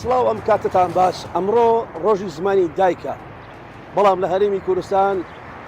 سڵاو ئەم کاتتان باش ئەمڕۆ ڕۆژی زمانی دایکە بەڵام لە هەرێمی کوردستان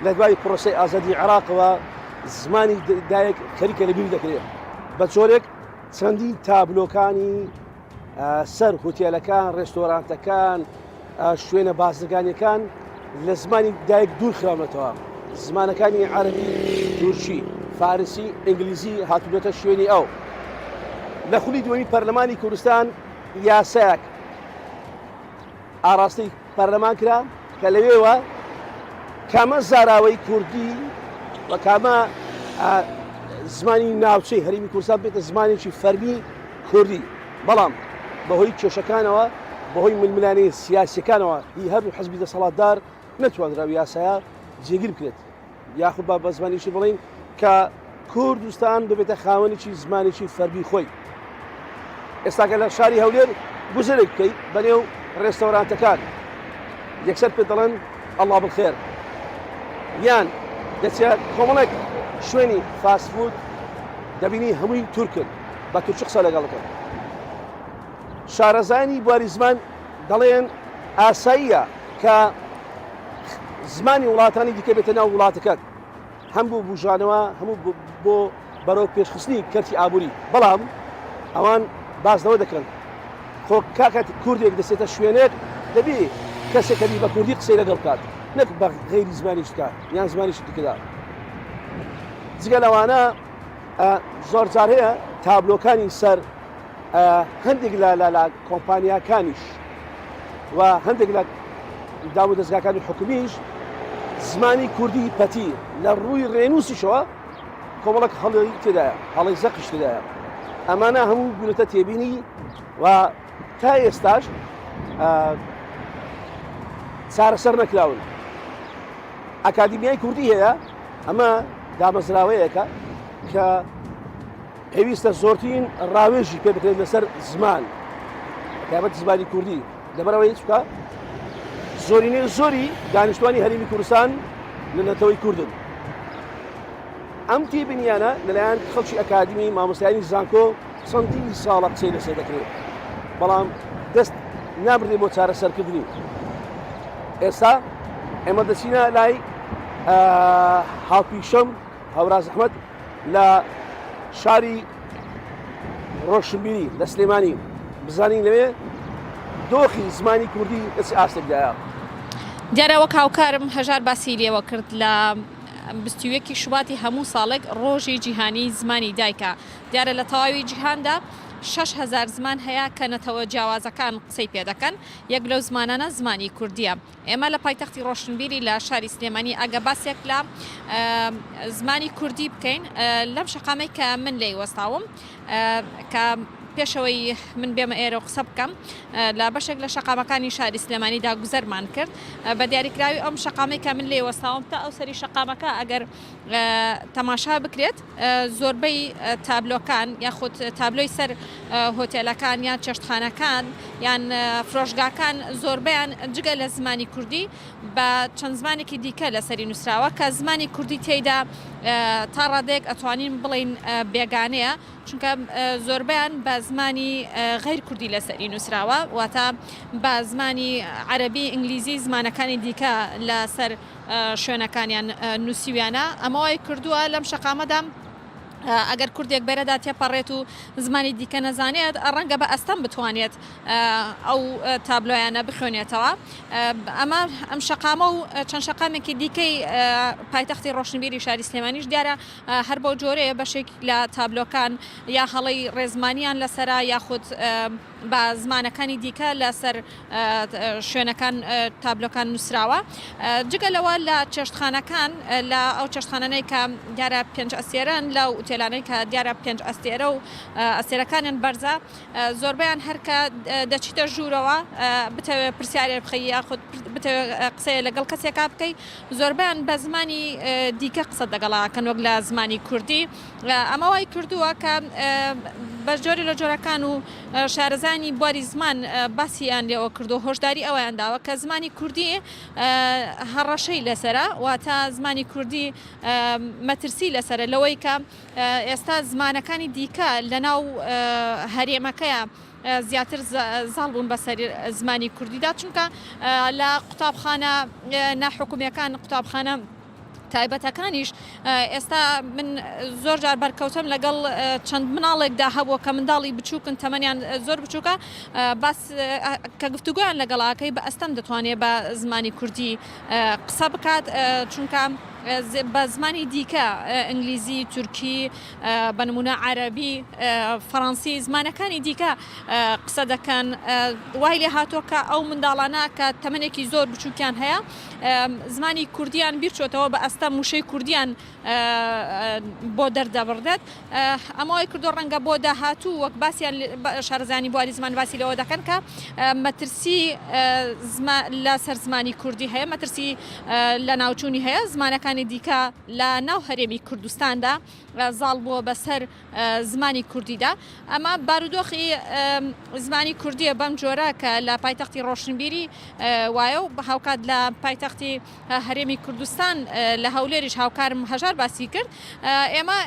لە دوای پرۆسەی ئازادی عێراقەوە زمانی دایک خەریکە لەبیر دەکرێت بە جۆرێک چەندین تابلۆکانی سەر هۆتێلەکان ڕێستۆرانتەکان شوێنە بازرگانیەکان لە زمانی دایک دوور خراونەتەوە زمانەکانی عەرەبی تورکی فارسی ئینگلیزی هاتوونەتە شوێنی ئەو لە خولی دووەمی پەرلەمانی کوردستان یاسایەک ئاڕاستەی پەرلەمان کرا کە لەوێوە کامە زاراوەی کوردی و کامە زمانی ناوچەی هەرێمی کوردستان بێتە زمانێکی فەرمی کوردی بەڵام بەهۆی کێشەکانەوە بەهۆی ململانەی سیاسیەکانەوە هی هەردوو حەزبی دەسەڵاتدار نەتوانراوە یاسایە جێگیر بکرێت یاخود بە زمانیشی بڵین کە کوردستان ببێتە خاوەنێکی زمانێکی فەرمی خۆی ئێستاکە لە شاری هەولێر گوزەرێک بکەیت بەنێو ڕێستۆرانتەکان یەکسەر پێ دەڵێن ئەڵڵا بخێر یان دەچێت کۆمەڵێک شوێنی فاستفود دەبینی هەمووی تورکن بە تورکی قسە لەگەڵەکەن شارەزانی بواری زمان دەڵێن ئاساییە کە زمانی وڵاتانی دیکە بێتە ناو وڵاتەکەت هەم بۆ بژانەوە هەموو بۆ بەرەو پێشخستنی کەرتی ئابووری بەڵام ئەوان بازنەوە دەکەن خۆ کاکات کوردێک دەسێتە شوێنێک دەبێ کەسێکەبی بە کوردی قسەی لەگەڵ بکات نەک بە غەیری زمانیش بکات یان زمانیش دیکەدا جگە لەوانە زۆر جار هەیە تابلۆکانی سەر هەندێک لە کۆمپانیاکانیش و هەندێک لە داو دەستگاکانی حکومیش زمانی کوردی پەتی لە ڕووی ڕێنووسیشەوە کۆمەڵک هەڵی تێدایە هەڵی زەقش تێدایە ئەمانە هەموو گونەتە تێبینی و تا ئێستاش چارەسەر نەکراون ئەکادیمیای کوردی هەیە ئەمە دامەزراوەیەکە کە پێویستە زۆرترین ڕاوێژی پێ بکرێت لەسەر زمان تایبەت زمانی کوردی لەبەرەوەی هیچ بکە زۆرینەی زۆری دانیشتوانی هەرێمی کوردستان لە نەتەوەی کوردن ئەم تێبینیانە لەلایەن خەڵکی ئەکادیمی مامۆستایانی زانکۆ چەندین ساڵە قسەی لەسەر دەکرێت بەڵام دەست نابردێ بۆ چارەسەرکردنی ئێستا ئێمە دەچینە لای هاوپیشەم هەوراز ئەحمەد لە شاری ڕۆشنبیری لە سلێمانی بزانین لەوێ دۆخی زمانی کوردی دەچی ئاستێکدایە دیارەوە هاوکارم هەژار باسی لێوە کرد لە 21 شوباتی هەموو ساڵێک ڕۆژی جیهانی زمانی دایکە دیارە لە تەواوی جیهاندا 6,000 زمان هەیە کە نەتەوە جیاوازەکان قسەی پێ دەکەن یەک لەو زمانانە زمانی کوردیە ئێمە لە پایتەختی ڕۆشنبیری لە شاری سلێمانی ئەگە باسێک لە زمانی کوردی بکەین لەم شەقامەی کە من لێی وەستاوم کە پێشەوەی من بێمە ئێرە و قسە بکەم لە بەشێک لە شەقامەکانی شاری سلێمانیدا گوزەرمان کرد بە دیاریکراوی ئەم شەقامەی کە من لێ وەستاوم تا ئەو سەری شەقامەکە ئەگەر تەماشا بکرێت زۆربەی تابلۆکان یاخود تابلۆی سەر هۆتێلەکان یان چێشتخانەکان یان فرۆشگاکان زۆربیان جگە لە زمانی کوردی بە چەند زمانێکی دیکە لەسەری نووسراوە کە زمانی کوردی تێیدا تا ڕادێک ئەتوانین بڵین بێگانەیە چونکە زۆربیان بە زمانی غەیر کوردی لەسەری نووسراوە واتە بە زمانی عەرەبی ئینگلیزی زمانەکانی دیکە لەسەر شوێنەکانیان نووسیویانە ئەمەوەی کردووە لەم شەقامەدا ئەگەر کوردێک بەرەدا تێپەڕێت و زمانی دیکە نەزانێت ڕەنگە بە ئەستەم بتوانێت ئەو تابلۆیانە بخوێنێتەوە ئەمە ئەم شەقامە و چەند شەقامێکی دیکەی پایتەختی ڕۆشنبیری شاری سلێمانیش دیارە هەر بۆ جۆرەیە بەشێک لە تابلۆکان یا هەڵەی ڕێزمانیان لەسەرا یاخود بە زمانەکانی دیکە لەسەر شوێنەکان تابلۆکان نووسراوە جگە لەوە لە چێشتخانەکان لە ئەو چێشتخانانەی کە دیارە 5 ئەستێرەن لە ئوتێلانەی کە دیارە 5 ئەستێرە و ئەستێرەکانیان بەرزە زۆربیان هەرکە دەچیتە ژوورەوە بتەوێ پرسیارێ بخەی یاخود بتەوێ قسەیە لەگەڵ کەسێکا بکەی زۆربیان بە زمانی دیکە قسە دەگەڵاکەن وەک لە زمانی کوردی ئەمە وای کردووە کە بە جۆری لە جۆرەکان و شارەزانی بواری زمان باسییان لێەوە کردو هۆشداری ئەویان داوە کە زمانی کوردی هەڕەشەی لەسرە واتە زمانی کوردی مەترسی لەسرە لەوەی کە ئێستا زمانەکانی دیکە لەناو هەرێمەکەیە زیاتر زاڵ بوون بەسەر زمانی کوردیدا چونکە لە قوتابخانە ناحکومیەکان قوتابخانە تایبەتەکانیش ئێستا من زۆر جار بەرکەوتم لەگەڵ چەند مناڵێکدا هەبووە کە منداڵی بچووکن تەمەنیان زۆر بچووکە باس کە گفتوگویان لەگەڵاکەی بە ئەستەم دەتوانێت بە زمانی کوردی قسە بکات چونکە بە زمانی دیکە ئینگلیزی تورکی بەنمونە عەرەبی فەڕەنسی زمانەکانی دیکە قسە دەکەن وای لێ هاتووە کە ئەو منداڵانە کە تەمەنێکی زۆر بچووکیان هەیە زمانی کوردیان بیرچۆتەوە بە ئەستە موشەی کوردیان بۆ دەردەبڕدێت ئەمەوەی کردو ڕەنگە بۆ داهاتوو وەک باسییان شارەزانی بواری زمان باسی لەوە دەکەن کە مەترسی لەسەر زمانی کوردی هەیە مەترسی لە ناوچوونی هەیە زمانەکانی دیکە لە ناو هەرێمی کوردستاندا زاڵ بووە بەسەر زمانی کوردیدا ئەمە بارودۆخی زمانی کوردیە بەم جۆرە کە لە پایتەختی ڕۆشنبیری وایە و بە هاوکات لە پایتەختی هەرێمی کوردستان لە هەولێریش هاوکارم هەژار باسی کرد ئێمە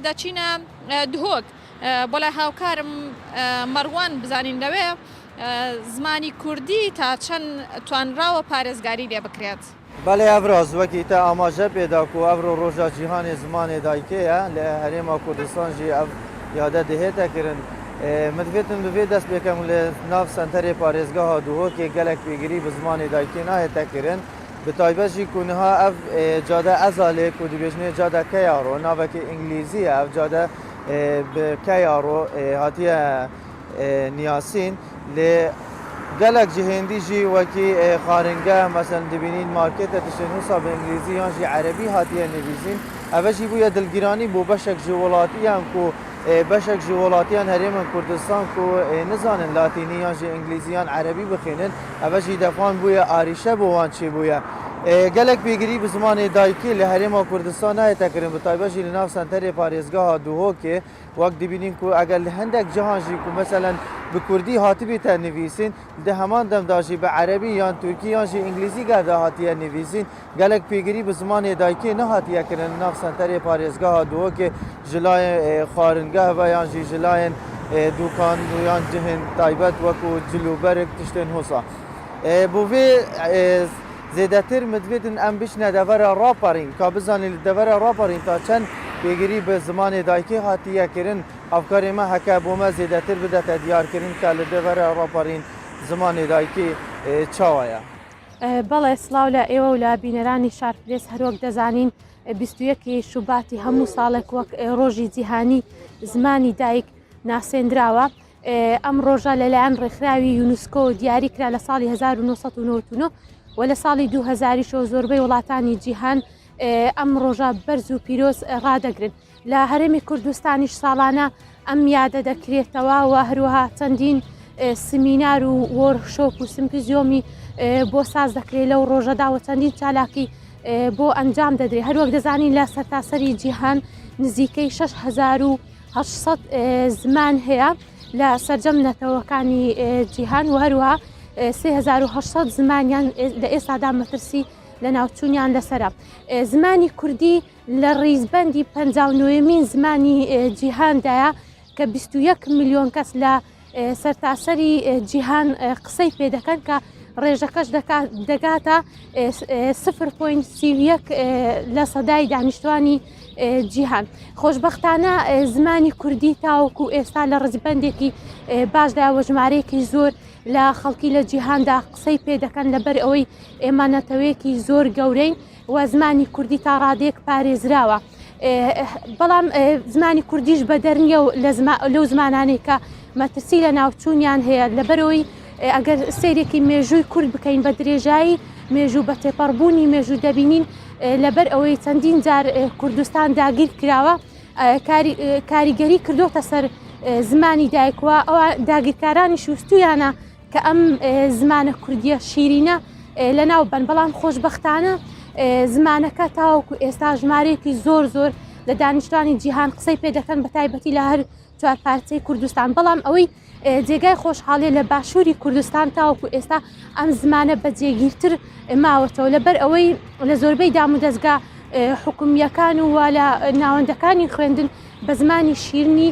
دەچینە دهۆک بۆ لای هاوکارم مەڕوان بزانین لەوێ زمانی کوردی تا چەند توانراوە پارێزگاری لێ بکرێت. بەڵێ ئەڤڕاز وەکی تا ئاماژە پێدا و ئەڤڕۆ ڕۆژە جیهانی زمانی دایکەیە لە هەرێما کوردستانژی ئەv یادە دەهێتەکردن مدوێتم بێ دەست بێکەم لە ناو سنتەرێ پارێزگاها دوهۆکێ gelek پێگیری بە زمانی دایکێ ناهێتەکردن bi taybetjî ku niha ev cade Ezalê ku dibêjnê cade Keyaro navekê îngilîzî ye ev cade bi Keyaro hatiye niyasîn lê gelek ji hêndî jî wekî xaringeh mesela dibînîn markete tiştên wisa bi îngilîzî yan jî erebî hatiye nivîsîn ev jî bûye dilgîranî bû beşek ji welatiyan ku beşek ji welatiyan herêmên Kurdistan ku nizanin latînî yan jî îngilîzî yan erebî bixînin ev jî defan bûye arîşe bo wan çê bûye. Gelek pêgirî bi zimanê dayikê li herêma Kurdistan nayêtekirin bi taybet jî li nav senterê parêzgeha Duhokê wek dibînin ku eger li hindek cihan jî ku meselen bi Kurdî hatibî te nivîsîn di heman demda jî bi erebî yan Türkî yan jî îngilîzî gerde hatiye nivîsîn gelek pêgirî bi zimanê dayikê nehatiye kirin nav senterê parêzgeha Duhokê ji layên xwaringeh ve yan jî ji layên dûkan yan cihên taybet wekû cilûberek tiştên wisa. Bi vê zêdetir midvêdin em bişne devera raparîn ka bizanî li devera raparîn ta çend pêgirî bi zimanê dayikê hatiye kirin afkarê me heke bû me zêdetir bidete diyarkirin ka li devera raparîn zimanê dayikê çawa ye. بەڵێ سڵاو لە ئێوە و لە بینەرانی شارپرێس هەروەک دەزانین 21 شوباتی هەموو ساڵێک وەک ڕۆژی جیهانی زمانی دایک ناسێنراوە ئەم ڕۆژە لەلایەن ڕێکخراوی یونسکۆ دیاری کرا لە ساڵی 1999 و لە ساڵی 2000 زۆربەی وڵاتانی جیهان ئەم ڕۆژە بەرز و پیرۆز ڕدەگرن لە هەرێمی کوردستانیش ساڵانە ئەم یادە دەکرێتەوە و هەروەها چەندین سمینار و وەرکشۆپ و سمپزیۆمی بۆ ساز دەکرێت لەو ڕۆژەدا و چەندین چالاکی بۆ ئەنجام دەدرێت هەروەک دەزانین لە سەرتاسەری جیهان نزیکەی 6800 زمان هەیە لە سەرجەم نەتەوەکانی جیهان و هەروەها 3800 زمانیان لە ئێستادا مەترسی لە ناوچوونیان لەسرە زمانی کوردی لە ڕیزبەندی 59مین زمانی جیهاندایە کە 21 میلیۆن کەس لە سەرتاسەری جیهان قسەی پێ دەکەن کە ڕێژەکەش دەگاتە 0.31 لە سەدای دانیشتوانی جیهان خۆشبەختانە زمانی کوردی تاوەکو ئێستا لە ڕزبەندێکی باشدا وەژمارەیەکی زۆر لە خەڵکی لە جیهاندا قسەی پێ دەکەن لەبەر ئەوەی ئێمانەتەوەیەکی زۆر گەورەین و زمانی کوردی تا ڕادێک پارێزراوە بەڵام زمانی کوردیش بە دەرنیە و لەو زمانانێک کە مەترسی لە ناوچوونیان هەیە لەبەرەوەی ئەگەر سیرێکی مێژووی کورد بکەین بە درێژایی مێژوو بە تێپەڕبوونی مێژوو دەبینین لەبەر ئەوەی چەندین جار کوردستان داگیر کراوە کاریگەری کردوتە سەر زمانی دایکوە ئەوە داگیرکارانی شوستویانە کە ئەم زمانە کوردیە شیرینە لە ناو بن بەڵام خۆشبەختانە زمانەکە تاوەکو ئێستا ژمارەیەکی زۆر زۆر لە دانیشتوانی جیهان قسەی پێ دەکەن بە تایبەتی لە هەر چوار پارچەی کوردستان بەڵام ئەوەی جێگای خۆشحاڵێ لە باشووری کوردستان تاوەکو ئێستا ئەم زمانە بە جێگیرتر ماوەتەوە لەبەر ئەوەی لە زۆربەی دام و دەستگا حکومیەکان و لە ناوەندەکانی خوێندن بە زمانی شیرنی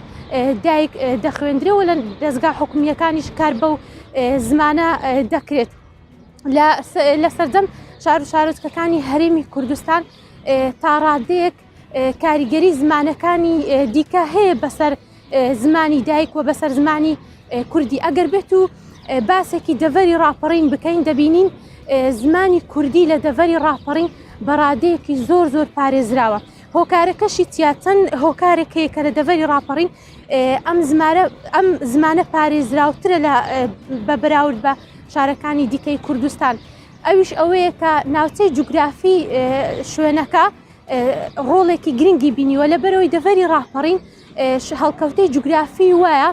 دایک دەخوێندرێەوە لە دەستگا حکومیەکانیش کار بەو زمانە دەکرێت. لە سەردەم شار و شارۆچکەکانی هەرێمی کوردستان تا ڕادەیەک کاریگەری زمانەکانی دیکە هەیە بەسەر زمانی دایک و بەسەر زمانی کوردی. ئەگەر بێت و باسێکی دەڤەری ڕاپەڕین بکەین دەبینین زمانی کوردی لە دەڤەری ڕاپەڕین بە ڕادەیەکی زۆر پارێزراوە. هۆکارەکەشی چەند هۆکارێک هەیە کە لە دەڤەری ڕاپەڕین ئەم زمانە پارێزراوترە بە بەراورد بە شارەکانی دیکەی کوردستان. ئەویش ئەوەیە کە ناوچەی جوگرافی شوێنەکە ڕۆڵێکی گرنگی بینیوە لەبەرەوەی دەڤەری ڕاپەڕین هەڵکەوتەی جوگرافی وایە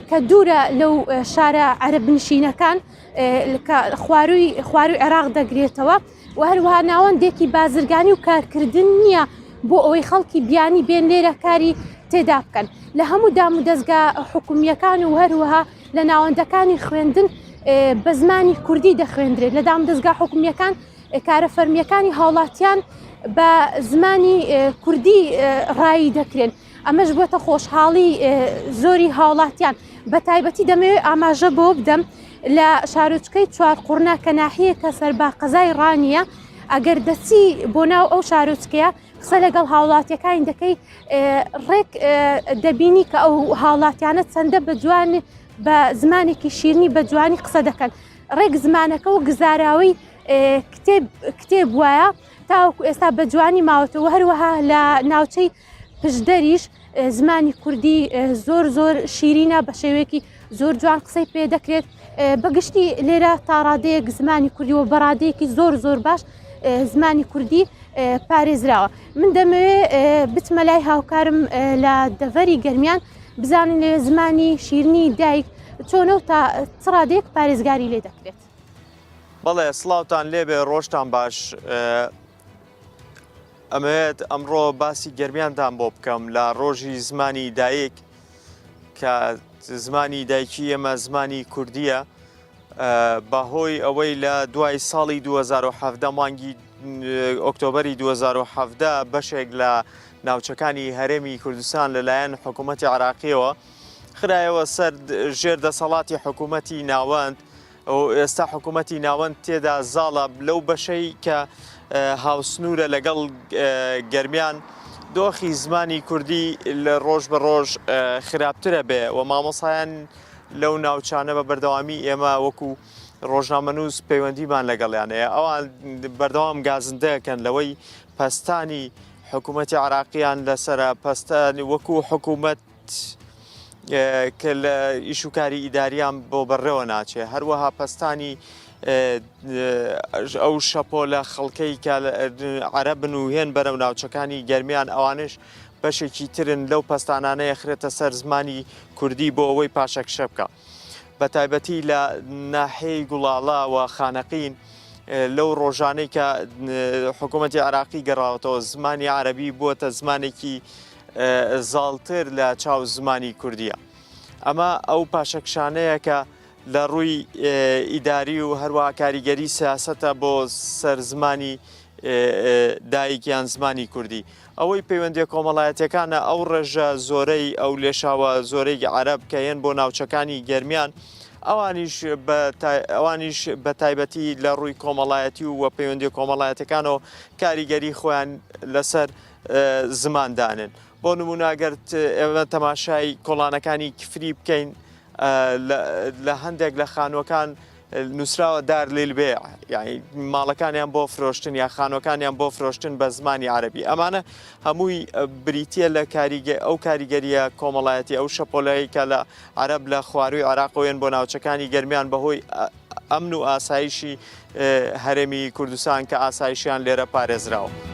کە دوورە لەو شارە عەرەبنشینەکان خواروی عێراق دەگرێتەوە و هەروەها ناوەندێکی بازرگانی و کارکردن نییە بۆ ئەوەی خەڵکی بیانی بێن لێرە کاری تێدا بکەن. لە هەموو دام و دەستگا حکومیەکان و هەروەها لە ناوەندەکانی خوێندن بە زمانی کوردی دەخوێندرێت. لە دام دەستگا حکومیەکان کارە فەرمیەکانی هاوڵاتیان بە زمانی کوردی ڕایی دەکرێن. ئەمەش بۆتە خۆشحاڵی زۆری هاوڵاتیان. بە تایبەتی دەمەوێت ئاماژە بۆ بدەم لە شارۆچکەی چوار قورنا کە ناحیەکە سەربا قەزای ڕانیە ئەگەر دەچی بۆ ناو ئەو شارۆچکەیە قسە لەگەڵ هاوڵاتیەکانی دەکەی ڕێک دەبینی کە ئەو هاوڵاتیانە چەندە بە جوان بە زمانێکی شیرنی بە جوانی قسە دەکەن. ڕێک زمانەکە و گزاراوی کتێب وایە تاوەکو ئێستا بە جوانی ماوەتەوە. هەروەها لە ناوچەی پشدەریش زمانی کوردی زۆر شیرینە بە شێوەیەکی زۆر جوان قسەی پێ دەکرێت. بەگشتی لێرە تا ڕادەیەک زمانی کوردی و بەڕادەیەکی زۆر باش زمانی کوردی پارێزراوە. من دەمەوێت بچمە لای هاوکارم لە دەڤەری گەرمیان بزانین لێ زمانی شیرنی دایک چۆنە و تا چ ڕادەیەک پارێزگاری لێ دەکرێت. بەڵێ سڵاوتان لێبێ ڕۆژتان باش. ئەمەوێت ئەمڕۆ باسی گەرمیاندان بۆ بکەم لە ڕۆژی زمانی دایک کە زمانی دایکی ئێمە زمانی کوردیە بەهۆی ئەوەی لە دوای ساڵی 2017 مانگی ئۆکتۆبەری 2017 بەشێک لە ناوچەکانی هەرێمی کوردستان لەلایەن حکوومەتی عراقیەوە خرایەوە سەر ژێر دەسەڵاتی حکوومەتی ناوەند و ئێستا حکوومەتی ناوەند تێدا زاڵە لەو بەشەی کە هاوسنورە لەگەڵ گەرمیان دۆخی زمانی کوردی لە ڕۆژ بە ڕۆژ خراپترە بێ و مامۆسایان لەو ناوچانە بە بەردەوامی ئێمە وەکو ڕۆژنامەنووس پەیوەندیمان لەگەڵیانەیە. ئەوان بەردەوام گازندەکەن لەوەی پەستانی حکوومەتی عراقیان لەسرە پەستانی وەکو حکوومەت کە لە ئیشوکاری ئیداریان بۆ بەڕێوە ناچێ. هەروەها پەستانی ئەو شەپۆلە خەڵکەی کە عەرەبن و هێن بەرەو ناوچەکانی گەرمیان ئەوانش بەشێکی ترن لەو پەستانانەیە خرێتە سەر زمانی کوردی بۆ ئەوەی پاشەکشە بکە. بە تایبەتی لە ناحەی گوڵاڵا و خانەقین لەو ڕۆژانەی کە حکوومەتی عراقی گەڕاوەتەوە زمانی عەرەبی بووەتە زمانێکی زاڵتر لە چاو زمانی کوردیە. ئەمە ئەو پاشەکشانەیە کە لە ڕووی ئیداری و هەروەها کاریگەری سیاسەتە بۆ سەر زمانی دایکیان زمانی کوردی. ئەوەی پەیوەندی کۆمەڵایەتەکانە ئەو ڕێژە زۆرەی ئەو لێشاوە زۆرەی عەرەب کە هێن بۆ ناوچەکانی گەرمیان ئەوانیش بە تایبەتی لە ڕووی کۆمەڵایەتی و پەیوەندی کۆمەڵایەتەکانەوە کاریگەری خۆیان لەسەر زماندانن. بۆ نموناگەرت ئێمە تەماشای کۆڵانەکانی کفری بکەین لە هەندێک لە خانووەکان نووسراوە دار لیلبێ یعنی ماڵەکانیان بۆ فرۆشتن یا خانوەکانیان بۆ فرۆشتن بە زمانی عەرەبی. ئەمانە هەمووی بریتە لە ئەو کاریگەریە کۆمەڵایەتی ئەو شەپۆلەیە کە لە عەرەب لە خواروی عێراقەوەیان بۆ ناوچەکانی گەرمیان بەهۆی ئەمن و ئاسایشی هەرێمی کوردستان کە ئاسایشیان لێرە پارێزراوە.